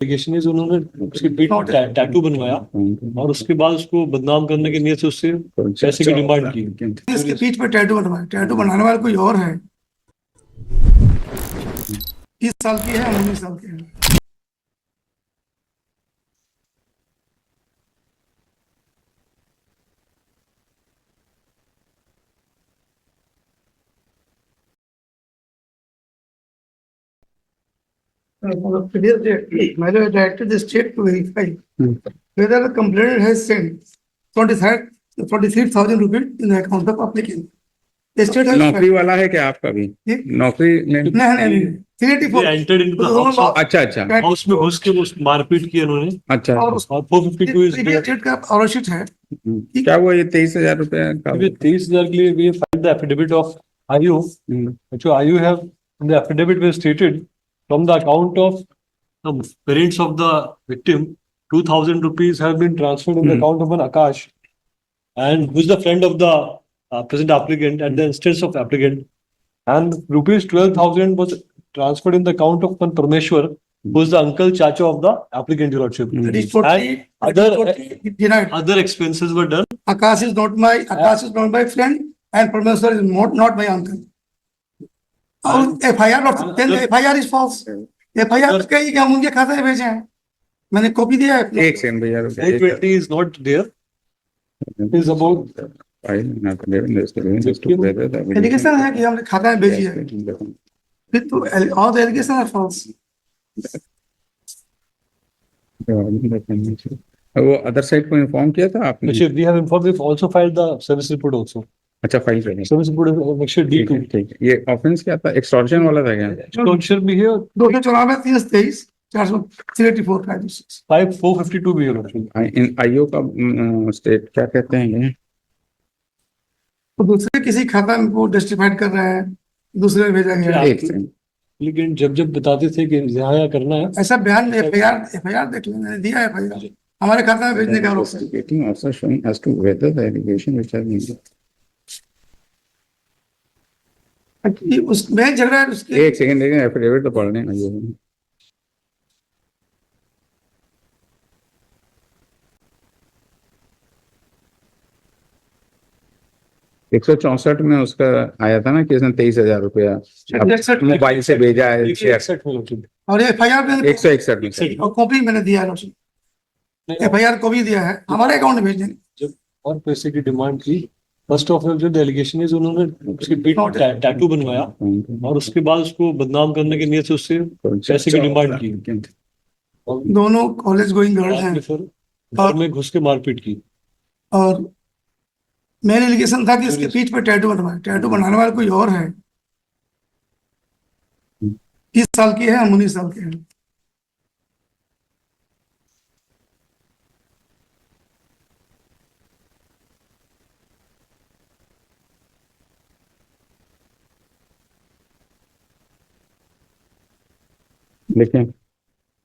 Allegation है उन्होंने उसकी पीठ पे टैटू बनवाया और उसके बाद उसको बदनाम करने की नीयत से उससे पैसे की डिमांड की। इसके पीठ पे टैटू बनवाया, टैटू बनाने वाला कोई और है। 30 साल की है, 19 साल की है। The previous date, Milo directed the state to verify whether the complainant has sent 23,000 rupees in the account of applicant. The state has नौकरी वाला है क्या आपका भी? नौकरी नहीं 384 एंटर्ड इन द हाउस। अच्छा हाउस में घुस के उस मारपीट की उन्होंने। अच्छा और 452 इज previous state का ऑर्डरशीट है। क्या वो ये 23,000 रुपए का? 23,000 के लिए we filed the affidavit of IU, which IU have in the affidavit was stated from the account of the parents of the victim 2,000 rupees have been transferred in the account of an Akash, and who is the friend of the present applicant at the instance of applicant, and rupees 12,000 was transferred in the account of one Parmeshwar, who is the uncle chacha of the applicant, your lordship. That is totally denied. Other expenses were done. Akash is not my friend, and Parmeshwar is not my uncle. FIR is false. FIR कही कि हम उनके खाते में भेजे हैं। मैंने copy दिया है। एक सेकंड भैया, 820 is not there. It is about allegation है कि हमने खाता में भेजी है। फिर तो all the allegations are false. वो अदर साइड को इन्फॉर्म किया था आपने? We have informed, we've also filed the service report also. अच्छा, फाइल करेंगे। Service report action D2। ठीक है। ये ऑफेंस क्या था? एक्सटॉर्शन वाला था क्या? एक्सटॉर्शन भी है। 294 323 484 526 452 भी है। इन आईओ का स्टेट क्या कहते हैं ये? तो दूसरे किसी खाता में वो जस्टिफाइड कर रहे हैं, दूसरे में भेजा गया है। लेकिन जब बताते थे कि यहाँ करना है ऐसा बयान एफआईआर देख लें, मैंने दिया है एफआईआर हमारे खाता में भेजने का आरोप है। उसमें झगड़ा है उसके। एक सेकंड देखें, एफिडेविट तो पढ़ने हैं। 164 में उसका आया था ना कि इसने 23,000 रुपया मोबाइल से भेजा है। 161 में और एफआईआर में 161 में और कॉपी मैंने दिया है, एफआईआर कॉपी दिया है, हमारे अकाउंट में भेज देंगे। जब और पैसे की डिमांड की, फर्स्ट ऑफ ऑल जो एलिगेशन है उन्होंने उसकी पीठ पे टैटू बनवाया और उसके बाद उसको बदनाम करने की नीयत से उससे पैसे की डिमांड की। दोनों कॉलेज गोइंग गर्ल्स हैं और में घुस के मारपीट की। और मेरा एलिगेशन था कि इसके पीठ पे टैटू बनवाया, टैटू बनाने वाला कोई और है। 30 साल की है, 19 साल की है। लेकिन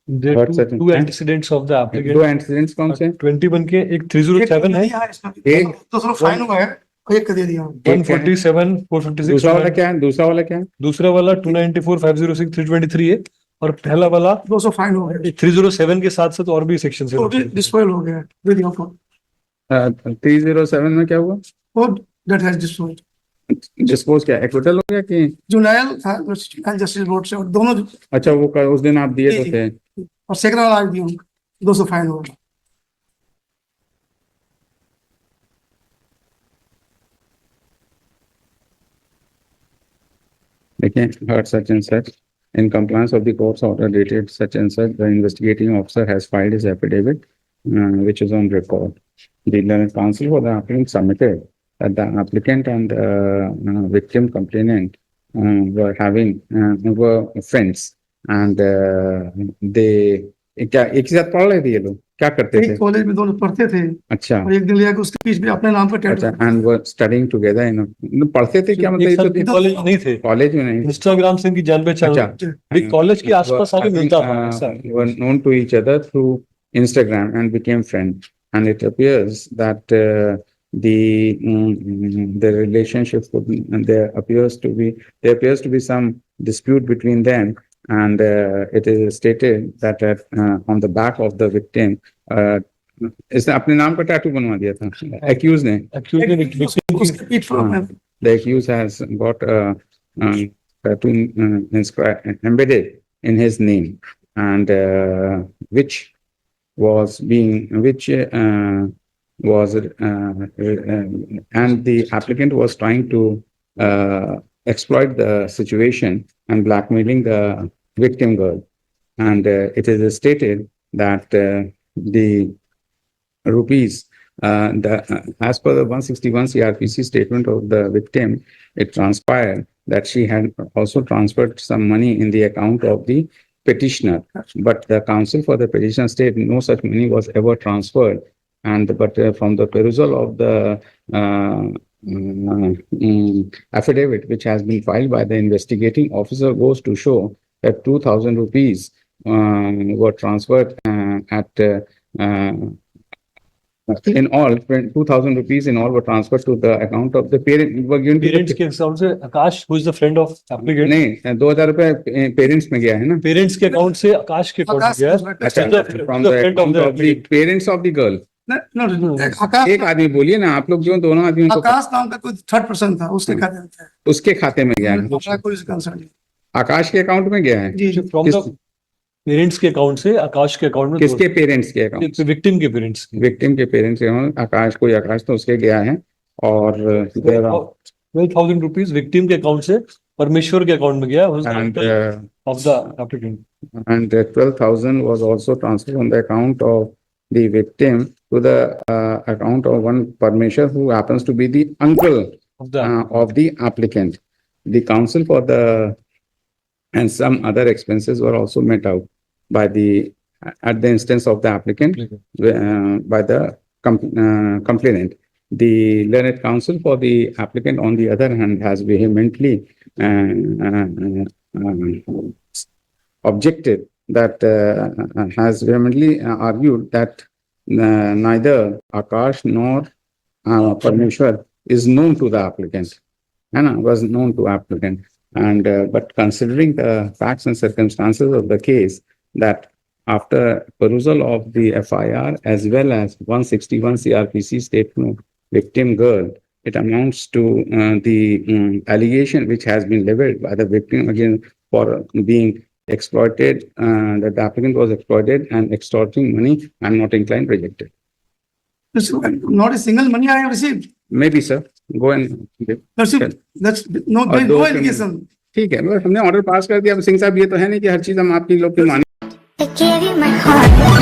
two antecedents of the applicant. दो एंटीसीडेंट्स कौन से? 21 के, एक 307 है, एक दूसरा फाइन हुआ है, एक कर दिया 147 456। दूसरा वाला क्या है? दूसरा वाला 294 506 323 है और पहला वाला 200 फाइन हो गया। 307 के साथ साथ और भी सेक्शन है, वो भी डिस्पोल हो गया। 307 में क्या हुआ? वो दैट हैज डिस्पोज। डिस्पोज क्या एक्विटल हो गया कि जुनायल था जस्टिस बोर्ड से, और दोनों। अच्छा, वो उस दिन आप दिए तो थे और सेकंड वाला आज दिया 200 फाइन हो गया। देखिए, heard such and such in compliance of the court's order dated such and such, the investigating officer has filed his affidavit, which is on record. The learned counsel for the applicant submitted that the applicant and victim complainant were friends, and they क्या एक ही साथ पढ़ रहे थे? ये लोग क्या करते थे? कॉलेज में दोनों पढ़ते थे। अच्छा। और एक दिन लिया कि उसके पीछे भी अपने नाम पर टैटू। अच्छा, and were studying together, पढ़ते थे क्या? मतलब कॉलेज नहीं थे, कॉलेज में नहीं, इंस्टाग्राम से इनकी जान पहचान। अच्छा, कॉलेज के आसपास आके मिलता था। were known to each other through Instagram and became friends, and it appears that the relationship there appears to be some dispute between them, and it is stated that on the back of the victim, इसने अपने नाम का tattoo बनवा दिया था accused ने. Accused ने victim उसके पीठ पर हाँ. The accused has got a tattoo embedded in his name, and which was and the applicant was trying to exploit the situation and blackmailing the victim girl. And it is stated that the rupees, as per the 161 CRPC statement of the victim, it transpired that she had also transferred some money in the account of the petitioner, but the counsel for the petitioner stated no such money was ever transferred. And but from the perusal of the affidavit which has been filed by the investigating officer goes to show that 2,000 rupees were transferred in all, 2,000 rupees in all were transferred to the account of the parent. Were given to Parents the, के हिसाब से आकाश, who is the friend of applicant, नहीं 2,000 रुपए parents में गया है ना. parents के account से आकाश के account में आकाश गया. का From the account of the parents of the girl. आकाश एक आदमी बोलिए ना, आप लोग जो दोनों आदमियों को आकाश नाम का कोई थर्ड पर्सन था, उसके खाते में था। उसके खाते में गया है. हमारा कोई कंसर्न नहीं। आकाश के अकाउंट में गया है. जी जी। From the parents के account से आकाश के account में किसके पेरेंट्स के अकाउंट? victim के parents के. विक्टिम के पेरेंट्स के अकाउंट. आकाश, कोई आकाश तो उसके गया है. और 12,000 rupees victim के account से परमेश्वर के account में गया. who is the and uncle of the applicant. and 12,000 was also transferred on the account of the victim to the account of one Parmeshwar, who happens to be the uncle Of the of the applicant. The counsel for the and some other expenses were also met out by the at the instance of the applicant by the complainant. The learned counsel for the applicant, on the other hand, has vehemently objected that has vehemently argued that neither Akash nor Parmeshwar is known to the applicant. Was known to applicant. And but considering the facts and circumstances of the case, that after perusal of the FIR as well as 161 CRPC statement victim girl, it amounts to the allegation which has been leveled by the victim again for being exploited, that the applicant was exploited and extorting money. I'm not inclined, rejected. Not a single money I have received. Maybe, sir. Go and give. That's no और no दो allegation. ठीक है, बस हमने order pass कर दिया. अब सिंह साहब, ये तो है नहीं कि हर चीज हम आपकी लोग की माने. I gave you my heart.